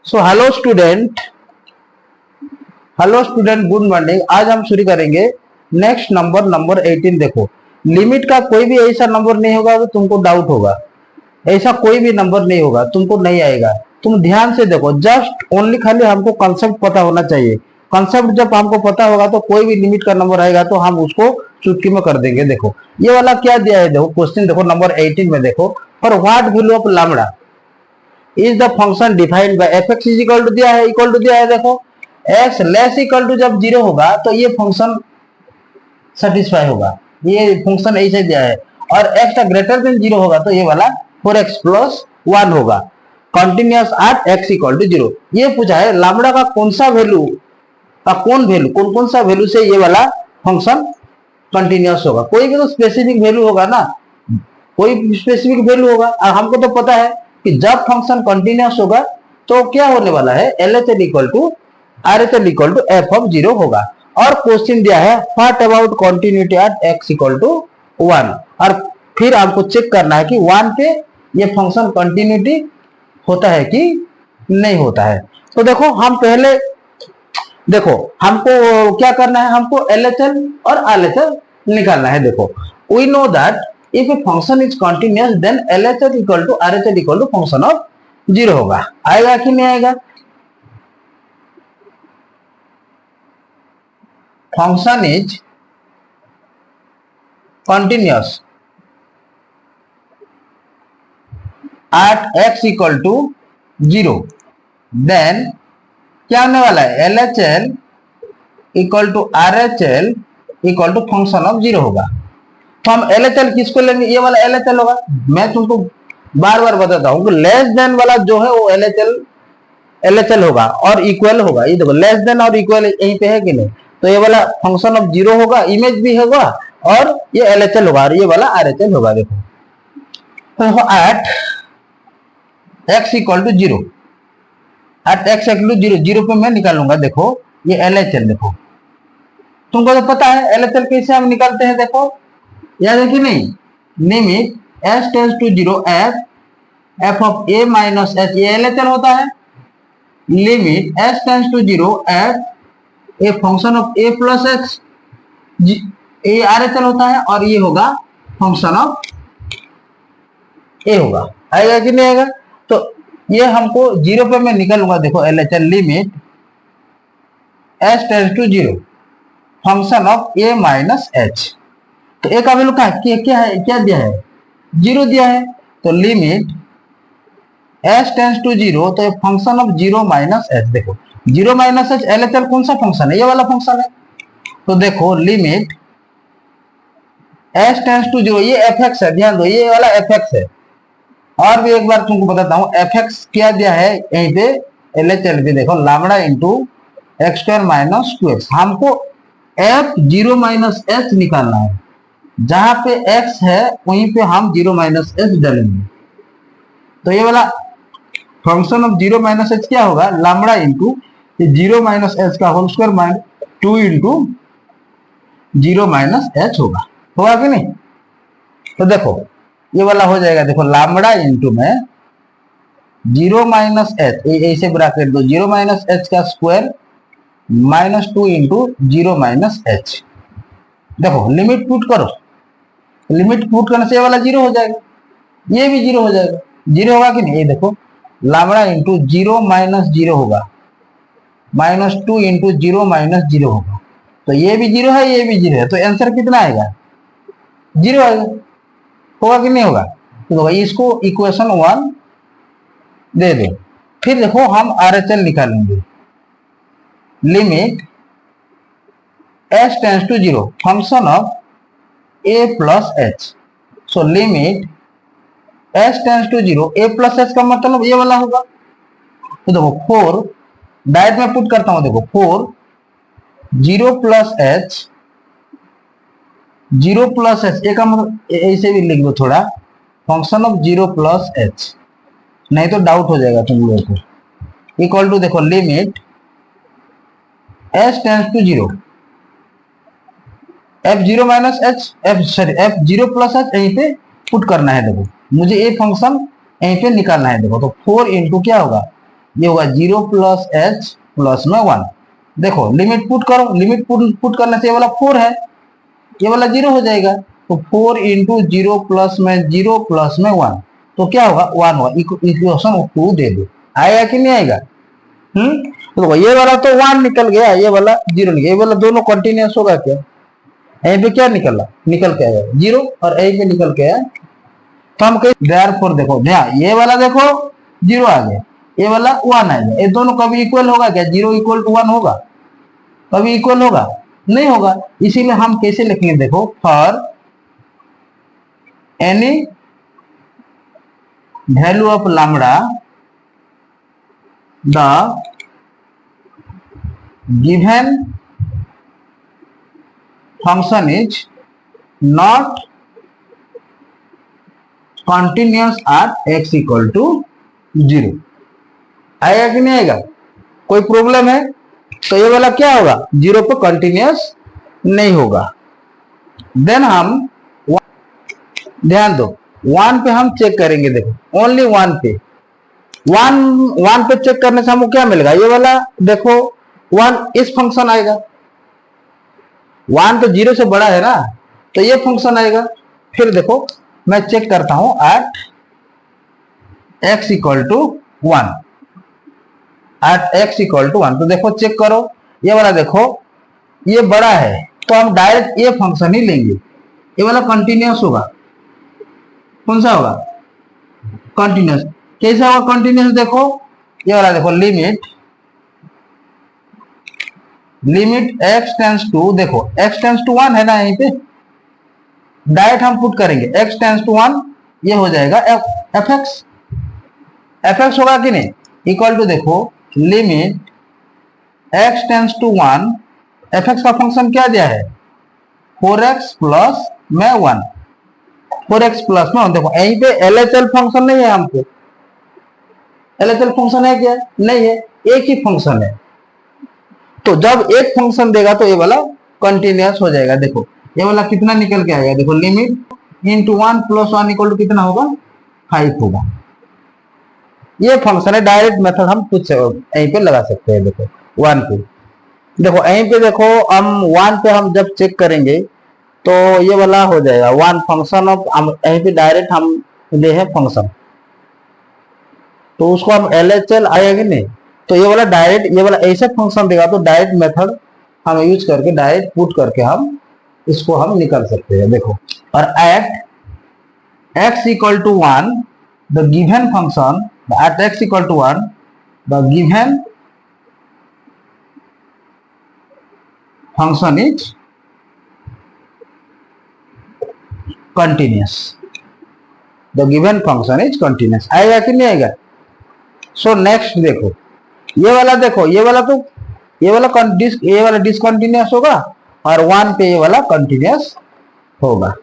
So hello student, good morning. आज हम शुरू करेंगे नेक्स्ट नंबर 18। देखो, लिमिट का कोई भी ऐसा नंबर नहीं होगा तो तुमको डाउट होगा। ऐसा कोई भी नंबर नहीं होगा, तुमको नहीं आएगा। तुम ध्यान से देखो, जस्ट ओनली खाली हमको कॉन्सेप्ट पता होना चाहिए। कॉन्सेप्ट जब हमको पता होगा तो कोई भी लिमिट का नंबर आएगा तो हम उसको चुटकी में कर देंगे। देखो ये वाला क्या दिया है, देखो क्वेश्चन देखो नंबर 18 में देखो, for what value of lambda is the function defined by f x is equal to दिया है। देखो एक्स लेस इक्वल टू जब जीरो होगा तो ये फंक्शन सेटिस्फाई होगा, ये फंक्शन ऐसे दिया है। और एक्स ग्रेटर देन जीरो होगा तो ये वाला 4x प्लस 1 होगा, continuous at x equal to zero. ये पूछा है लैम्डा का कौन सा वैल्यू का कौन सा वैल्यू से ये वाला फंक्शन कंटिन्यूअस होगा। कोई भी तो स्पेसिफिक वैल्यू होगा ना, कोई स्पेसिफिक वैल्यू होगा। और हमको तो पता है कि जब फंक्शन कंटिन्यूअस होगा तो क्या होने वाला है, LHS equal to RHS equal to f of zero होगा। और क्वेश्चन दिया है what about continuity at x equal to 1, और फिर आपको चेक करना है कि 1 पे ये फंक्शन कंटिन्यूटी होता है कि नहीं होता है। तो देखो हम पहले देखो हमको क्या करना है, हमको LHS और RHS निकालना है। देखो we know that if a function is continuous then LHS equal to RHS equal to function of zero होगा। आएगा कि नहीं आएगा? Function is continuous at x equal to zero, then क्या होने वाला है, LHS equal to RHS equal to function of zero होगा। तो हम LHS किसको लेंगे, ये वाला LHS होगा। मैं तुमको बार बार बताता हूँ कि लेस देन वाला जो है वो LHS होगा और इक्वल होगा। ये देखो लेस देन और इक्वल यहीं पे है कि नहीं, तो ये वाला फंक्शन ऑफ जीरो होगा, इमेज भी होगा और ये LHS होगा और ये वाला RHS होगा। देखो तो at x equal to zero, at x equal to zero, zero पे मैं निकालूंगा। देखो ये LHS, देखो तुमको तो पता है LHS कैसे हम निकालते हैं। देखो याद है कि नहीं, limit s tends to zero f of a minus h, ये LHS होता है। Limit s tends to zero at a function of a plus h, ये RHS होता है और ये होगा फंक्शन ऑफ ए होगा। आएगा कि नहीं आएगा? तो ये हमको जीरो पे मैं निकालूंगा। देखो LHS limit s tends to zero function of a minus h, तो ए का वैल्यू क्या है, क्या दिया है, जीरो दिया है। तो limit s tends to zero, तो function of zero minus h. देखो जीरो माइनस एच LHS कौन सा फंक्शन है, ये वाला फंक्शन है। तो देखो limit s tends to zero, ये एफ एक्स है, ध्यान दो ये वाला एफ एक्स है। और भी एक बार तुमको बताता हूँ एफ एक्स क्या दिया है यहीं पे LHS भी, देखो lambda into x square minus 2x। हमको एफ जीरो माइनस एच निकालना है, जहां पे x है वहीं पे हम जीरो माइनस एच डालेंगे। तो ये वाला function of zero minus h क्या होगा, lambda into zero minus h का whole square minus 2 into zero minus h होगा कि नहीं। तो देखो ये वाला हो जाएगा, देखो लैम्डा इंटू में जीरो माइनस एच, ऐसे ब्रैकेट दो, जीरो माइनस एच का square minus 2 into zero minus h. देखो लिमिट पुट करो, लिमिट पुट करने से ये वाला जीरो हो जाएगा, ये भी जीरो हो जाएगा। जीरो होगा कि नहीं, ये देखो lambda into zero minus zero होगा, minus 2 into zero minus zero होगा। तो ये भी जीरो है, ये भी जीरो है, तो आंसर कितना आएगा, जीरो आएगा। होगा कि नहीं होगा? तो इसको इक्वेशन 1 दे दो। फिर देखो हम RHS निकालेंगे। Limit s tends to zero function of a plus h, so limit s tends to zero a plus h का मतलब ये वाला होगा। तो देखो 4 डायरेक्ट में पुट करता हूं, देखो 4 zero plus h, zero plus h, ए का मतलब ऐसे भी लिख दो थोड़ा, function of zero plus h, नहीं तो डाउट हो जाएगा तुम लोगों को। इक्वल टू देखो limit s tends to zero f zero minus h, f zero plus h यहीं पे पुट करना है। देखो मुझे ये फंक्शन यहीं पे निकालना है। देखो तो 4 इंटू क्या होगा, ये होगा 0 प्लस एच प्लस में 1। देखो लिमिट पुट करो, लिमिट पुट करने से ये वाला 4 है, ये वाला 0 हो जाएगा। तो 4 इंटू 0 प्लस में 0 प्लस में 1, तो क्या होगा 1 होगा। इक्वेशन 2 दे दो, आएगा कि नहीं आएगा? तो ये वाला तो 1 निकल गया, ये वाला 0 निकल गया, ये वाला दोनों कंटिन्यूस होगा क्या? यहीं पे क्या निकल के आया 0 और यहीं पे निकल के आया। तो हम कहीं देयरफॉर देखो ध्यान, ये वाला देखो 0 आ गया, ये वाला 1 आ गया, ये दोनों कभी इक्वल होगा क्या? 0 इक्वल टू 1 होगा? कभी इक्वल होगा? नहीं होगा। इसीलिए हम कैसे लिखेंगे देखो, for any value of lambda the given function is not continuous at x equal to 0। आएगा कि नहीं आएगा? कोई प्रॉब्लम है? तो ये वाला क्या होगा? 0 पे कंटिन्यूअस नहीं होगा। देन हम ध्यान दो 1 पे हम चेक करेंगे। देखो ओनली 1 पे, 1 पे चेक करने से हमको क्या मिलेगा? ये वाला देखो 1 इस फंक्शन आएगा, 1 तो 0 से बड़ा है ना, तो ये फंक्शन आएगा। फिर देखो मैं चेक करता हूं at x equal to 1, at x equal to 1। तो देखो चेक करो, ये वाला देखो ये बड़ा है, तो हम डायरेक्ट ये फंक्शन ही लेंगे। ये वाला कंटिन्यूअस होगा। कौन सा होगा? कंटिन्यूअस। कैसा होगा कंटिन्यूअस? देखो ये वाला देखो, लिमिट x टेंस टू, देखो x टेंस टू 1 है ना, यहीं पे डायरेक्ट हम पुट करेंगे x टेंस टू 1, ये हो जाएगा fx होगा कि नहीं? इक्वल टू देखो limit x tends to 1, fx का फंक्शन क्या दिया है? 4x प्लस में 1, 4x प्लस में 1। देखो यहीं पे LHL फंक्शन नहीं है, हमको LHL फंक्शन है क्या? नहीं है, एक ही फंक्शन है। तो जब एक फंक्शन देगा तो ये वाला कंटिन्यूअस हो जाएगा। देखो ये वाला कितना निकल के आएगा? देखो limit into 1 plus 1 equal to कितना होगा? 5 होगा। ये फंक्शन है, डायरेक्ट मेथड हम कुछ यहीं पे लगा सकते हैं। देखो 1 पे, देखो यहीं पे देखो हम 1 पे हम जब चेक करेंगे तो ये वाला हो जाएगा 1 फंक्शन ऑफ, यहीं पे डायरेक्ट हम ले है फंक्शन, तो उसको हम LHL आएगा कि नहीं? तो ये वाला डायरेक्ट, ये वाला ऐसे फंक्शन देगा तो डायरेक्ट मेथड हम यूज करके डायरेक्ट पुट करके हम इसको हम निकाल सकते हैं। देखो और at x equal to 1 the given function, at x equal to 1 the given function is continuous, the given function is continuous. आएगा कि नहीं आएगा? सो नेक्स्ट देखो ये वाला, देखो ये वाला तो ये वाला डिसकंटिन्यूअस होगा और 1 पे ये वाला कंटिन्यूअस होगा।